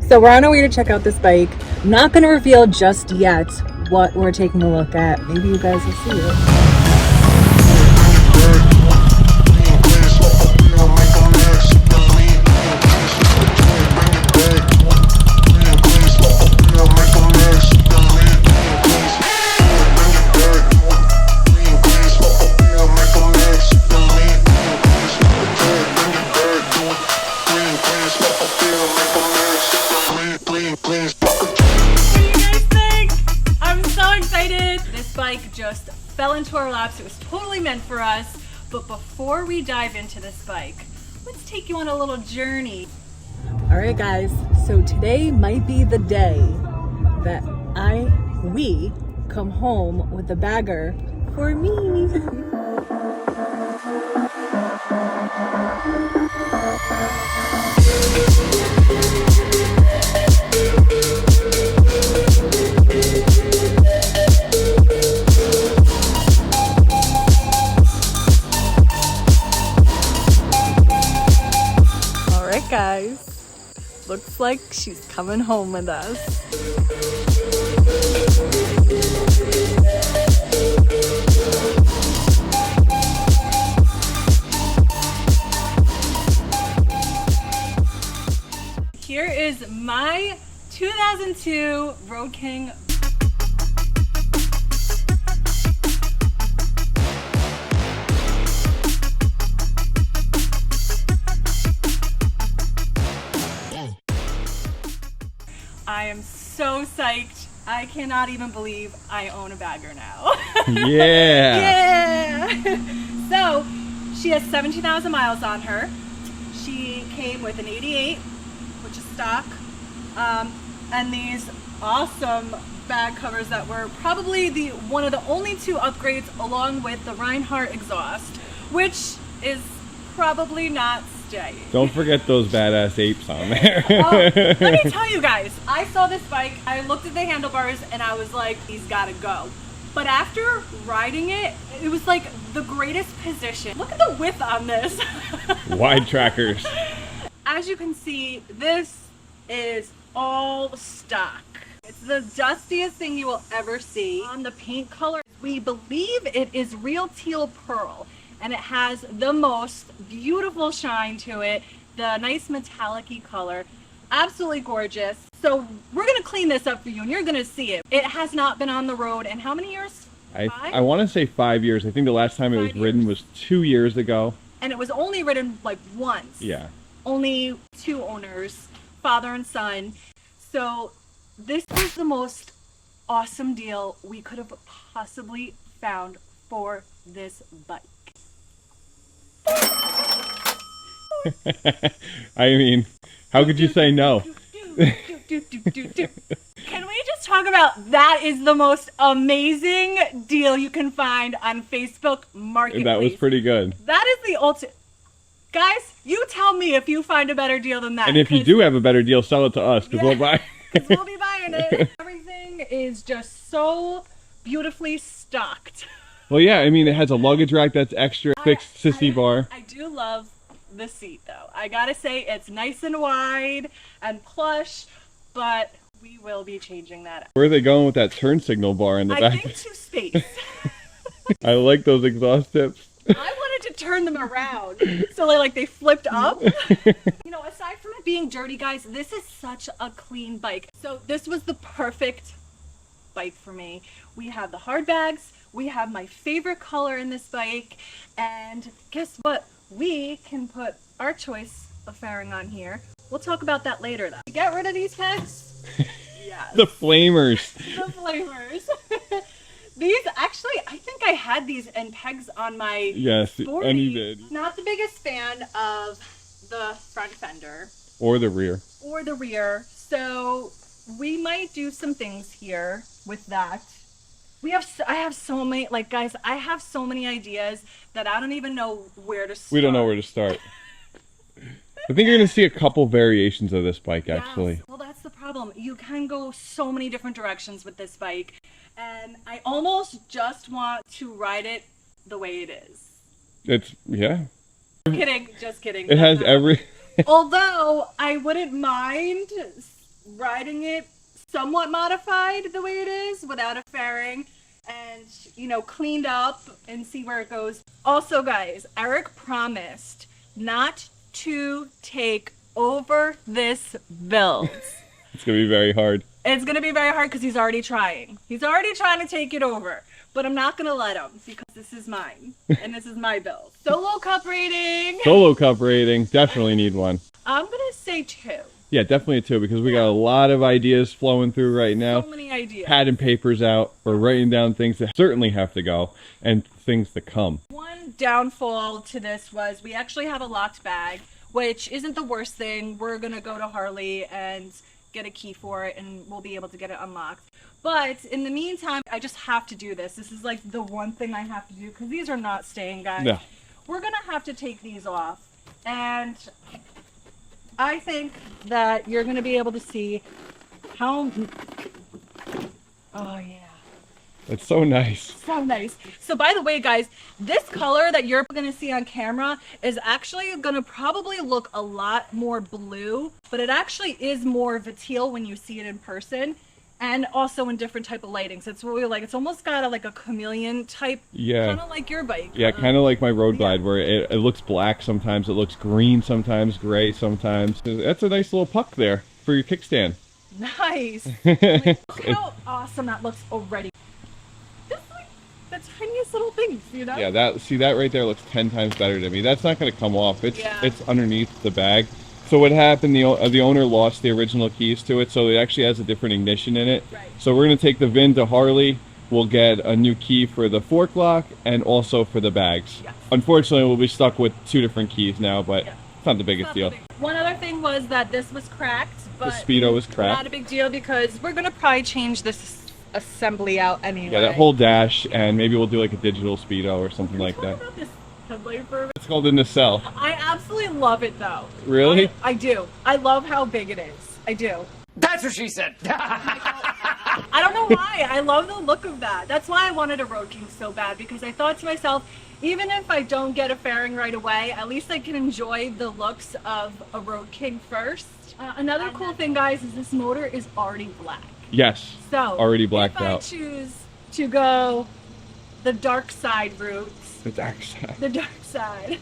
So we're on our way to check out this bike. I'm not going to reveal just yet what we're taking a look at. Maybe you guys will see it. Just fell into our laps. It was totally meant for us. But before we dive into this bike, let's take you on a little journey. All right, guys. So today might be the day that we come home with a bagger for me. Guys, looks like she's coming home with us. Here is my 2002 Road King. I am so psyched. I cannot even believe I own a bagger now. Yeah. Yeah. So she has 17,000 miles on her. She came with an 88, which is stock, and these awesome bag covers that were probably one of the only two upgrades, along with the Reinhardt exhaust, which is probably not staying. Don't forget those badass apes on there. Let me tell you guys, I saw this bike, I looked at the handlebars, and I was like, he's gotta go. But after riding it, it was like the greatest position. Look at the width on this. Wide trackers. As you can see, this is all stock. It's the dustiest thing you will ever see. On the paint color, we believe it is real teal pearl, and it has the most beautiful shine to it, the nice metallic-y color. Absolutely gorgeous. So we're gonna clean this up for you and you're gonna see it. It has not been on the road in how many years? I want to say 5 years. I think the last time it was ridden was 2 years ago. And it was only ridden like once. Yeah. Only two owners, father and son. So this was the most awesome deal we could have possibly found for this bike. I mean, how could you say no? Can we just talk about that is the most amazing deal you can find on Facebook Marketplace. That was pretty good. That is the ultimate. Guys, you tell me if you find a better deal than that. And if you do have a better deal, sell it to us, because we'll buy. Because we'll be buying it. Everything is just so beautifully stocked. Well, yeah, I mean, it has a luggage rack that's extra, fixed sissy bar. I do love the seat, though. I gotta say, it's nice and wide and plush, but we will be changing that out. Where are they going with that turn signal bar in the back? I think to space. I like those exhaust tips. I wanted to turn them around, so like they flipped up. You know, aside from it being dirty, guys, this is such a clean bike. So this was the perfect bike for me. We have the hard bags. We have my favorite color in this bike, and guess what? We can put our choice of fairing on here. We'll talk about that later, though. Get rid of these pegs? Yes. The flamers. The flamers. These, actually, I think I had these in pegs on my 40. And you did. Not the biggest fan of the front fender. Or the rear. Or the rear. So we might do some things here with that. I have so many, like, guys, I have so many ideas that I don't even know where to start. We don't know where to start. I think you're going to see a couple variations of this bike, actually. Yes. Well, that's the problem. You can go so many different directions with this bike, and I almost just want to ride it the way it is. Yeah. Kidding, just kidding. It has every... Although, I wouldn't mind riding it somewhat modified the way it is without a fairing and, you know, cleaned up and see where it goes. Also, guys, Eric promised not to take over this build. It's going to be very hard. It's going to be very hard because he's already trying. He's already trying to take it over. But I'm not going to let him because this is mine. And this is my build. Solo cup rating. Solo cup rating. Definitely need one. I'm going to say 2. Yeah, definitely a 2 because we got a lot of ideas flowing through right now. So many ideas. Pad and papers out. We're writing down things that certainly have to go and things to come. One downfall to this was we actually have a locked bag, which isn't the worst thing. We're going to go to Harley and get a key for it and we'll be able to get it unlocked. But in the meantime, I just have to do this. This is like the one thing I have to do because these are not staying, guys. No. We're going to have to take these off. And I think that you're going to be able to see how... Oh, yeah. It's so nice. So nice. So by the way, guys, this color that you're going to see on camera is actually going to probably look a lot more blue, but it actually is more of a teal when you see it in person and also in different type of lightings. That's what we like. It's almost got a, like a chameleon type, kind of like your bike. Yeah, kind of like my road glide where it looks black sometimes, it looks green sometimes, gray sometimes. That's a nice little puck there for your kickstand. Nice. Like, look how awesome that looks already. The tiniest little things, you know? Yeah, that right there looks 10 times better to me. That's not going to come off. It's underneath the bag. So what happened, the owner lost the original keys to it, so it actually has a different ignition in it. Right. So we're going to take the VIN to Harley. We'll get a new key for the fork lock and also for the bags. Yes. Unfortunately, we'll be stuck with 2 different keys now, but it's not the biggest deal. One other thing was that this was cracked, but the speedo was cracked. Not a big deal because we're going to probably change this assembly out anyway. Yeah, that whole dash, and maybe we'll do like a digital speedo or something like that. About this headlight for It's called the nacelle. I absolutely love it though. Really? I do. I love how big it is. I do. That's what she said. I don't know why. I love the look of that. That's why I wanted a Road King so bad, because I thought to myself, even if I don't get a fairing right away, at least I can enjoy the looks of a Road King first. Another cool thing, guys, is this motor is already black. Yes. So already blacked out. If I choose to go the dark side route, the dark side. The dark side.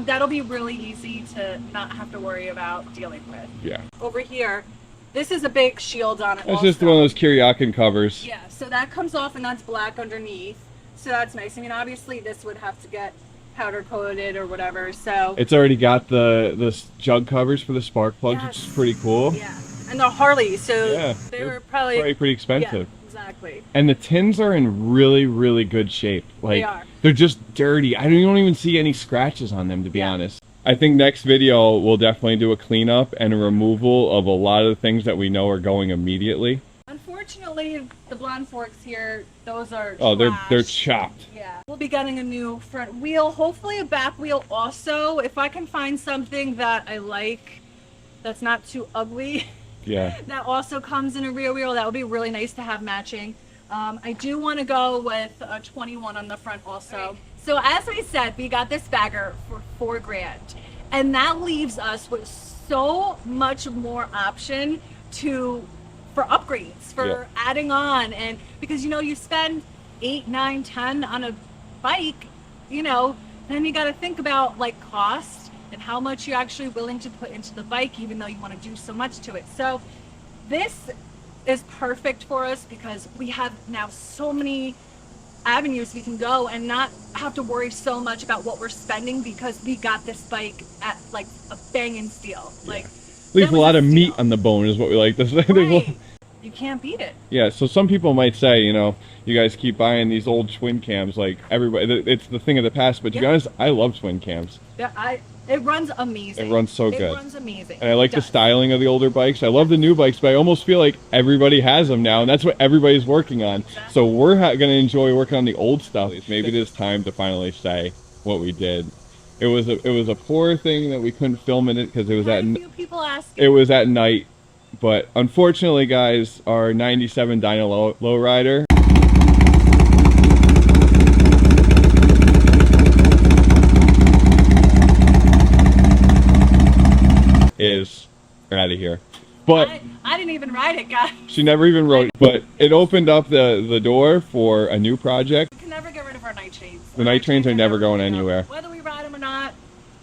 That'll be really easy to not have to worry about dealing with. Yeah. Over here, this is a big shield on it. That's just one of those Kiriakin covers. Yeah, so that comes off and that's black underneath. So that's nice. I mean, obviously this would have to get powder coated or whatever, so... It's already got the jug covers for the spark plugs, which is pretty cool. Yeah, and they're Harley, so yeah, they were probably pretty expensive. Yeah, exactly. And the tins are in really, really good shape. Like, they are. They're just dirty. You don't even see any scratches on them, to be honest. I think next video we'll definitely do a cleanup and a removal of a lot of the things that we know are going immediately. Unfortunately, the blonde forks here, those are they're chopped. Yeah. We'll be getting a new front wheel, hopefully a back wheel also. If I can find something that I like that's not too ugly. Yeah. That also comes in a rear wheel, that would be really nice to have matching. I do want to go with a 21 on the front also. Right. So as I said, we got this bagger for $4 grand. And that leaves us with so much more option for upgrades, for adding on, and because you spend 8, 9, 10 on a bike, then you got to think about like cost and how much you're actually willing to put into the bike, even though you want to do so much to it. So this is perfect for us because we have now so many avenues we can go and not have to worry so much about what we're spending because we got this bike at like a banging steal. Like, leaves a lot of meat on the bone is what we like to say. Right. You can't beat it. Yeah, so some people might say, you guys keep buying these old twin cams like everybody, it's the thing of the past, but to be honest, I love twin cams. Yeah, it runs amazing. It runs so good. It runs amazing. And I like the styling of the older bikes. I love the new bikes, but I almost feel like everybody has them now, and that's what everybody's working on. Exactly. So we're going to enjoy working on the old stuff. Maybe it is time to finally say what we did. It was a poor thing that we couldn't film in it because it was it was at night. But unfortunately, guys, our 97 Dyna Lowrider is out of here. But I didn't even ride it, guys. She never even rode it, but it opened up the door for a new project. We can never get rid of our night trains. The night trains are never going anywhere. Whether we ride them or not,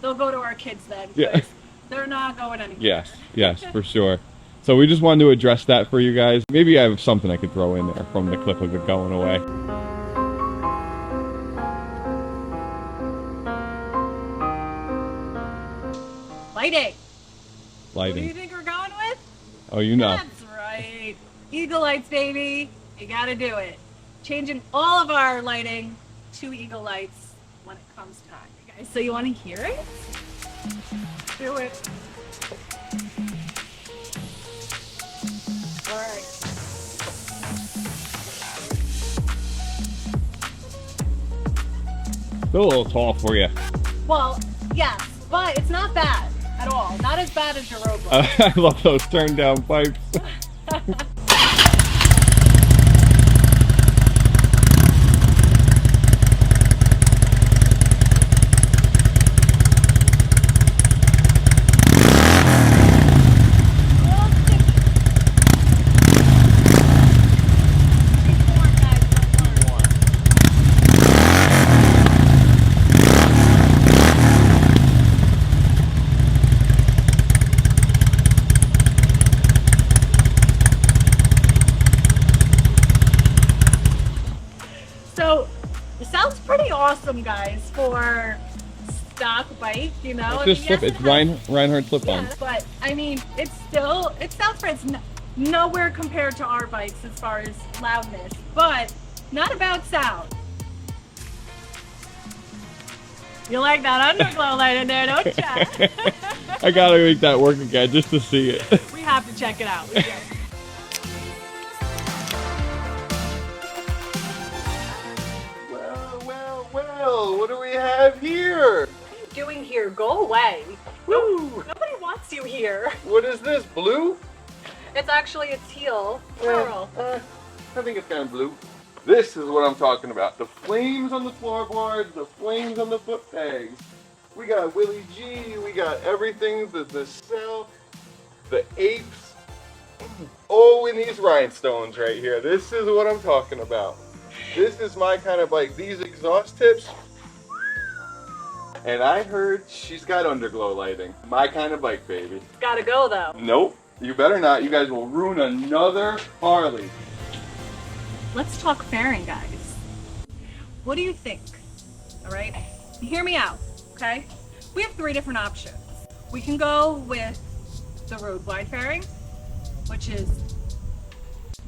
they'll go to our kids then. Yeah. They're not going anywhere. Yes, for sure. So we just wanted to address that for you guys. Maybe I have something I could throw in there from the clip of it going away. Lighting. What do you Lighting. think we're going with? Oh, you know. That's right. Eagle lights, baby. You gotta do it. Changing all of our lighting to eagle lights when it comes time, you guys. So you want to hear it? Do it. All right. Still a little tall for you. Well, yes, but it's not bad at all. Not as bad as your road bike. I love those turned down pipes. So, it sounds pretty awesome, guys, for stock bike, you know? It's just slip. It's Reinhardt slip-on. Yeah, but I mean, it sounds great. It's nowhere compared to our bikes as far as loudness, but not about sound. You like that underglow light in there, don't ya? I gotta make that work again just to see it. We have to check it out. We do. Well, what do we have here? What are you doing here? Go away. Woo! Nobody wants you here. What is this, blue? It's actually a teal pearl. I think it's kind of blue. This is what I'm talking about. The flames on the floorboards, the flames on the foot pegs. We got Willie G, we got everything, the cell, the apes. Oh, and these rhinestones right here. This is what I'm talking about. This is my kind of bike. These exhaust tips. And I heard she's got underglow lighting. My kind of bike, baby. Gotta go though. Nope, you better not. You guys will ruin another Harley. Let's talk fairing, guys. What do you think? All right, hear me out, okay? We have 3 different options. We can go with the road wide fairing, which is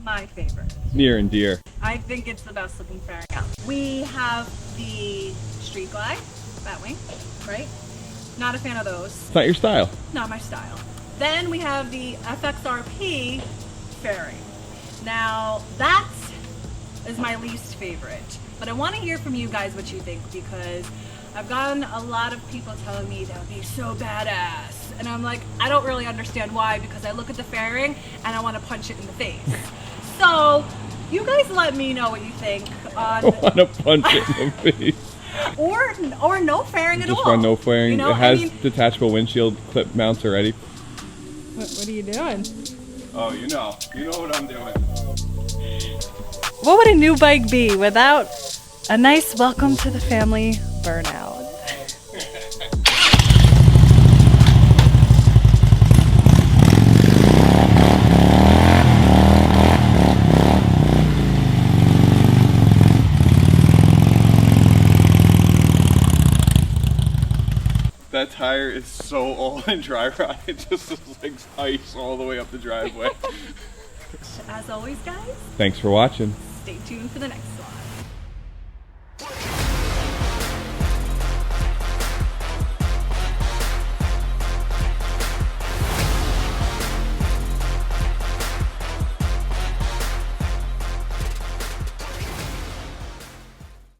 my favorite. Near and dear. I think it's the best looking fairing out. We have the street glide, that wing, right? Not a fan of those. It's not your style. Not my style. Then we have the FXRP fairing. Now that is my least favorite, but I want to hear from you guys what you think, because I've gotten a lot of people telling me that would be so badass, and I'm like, I don't really understand why, because I look at the fairing and I want to punch it in the face. So you guys let me know what you think on I want to punch it in the face. or no fairing at all. Just run no fairing. You know, it has I mean, detachable windshield clip mounts already. what are you doing? Oh, you know what I'm doing. What would a new bike be without a nice welcome to the family burnout? That tire is so old and dry rot. It just looks like ice all the way up the driveway. As always, guys, Thanks for watching. stay tuned for the next one.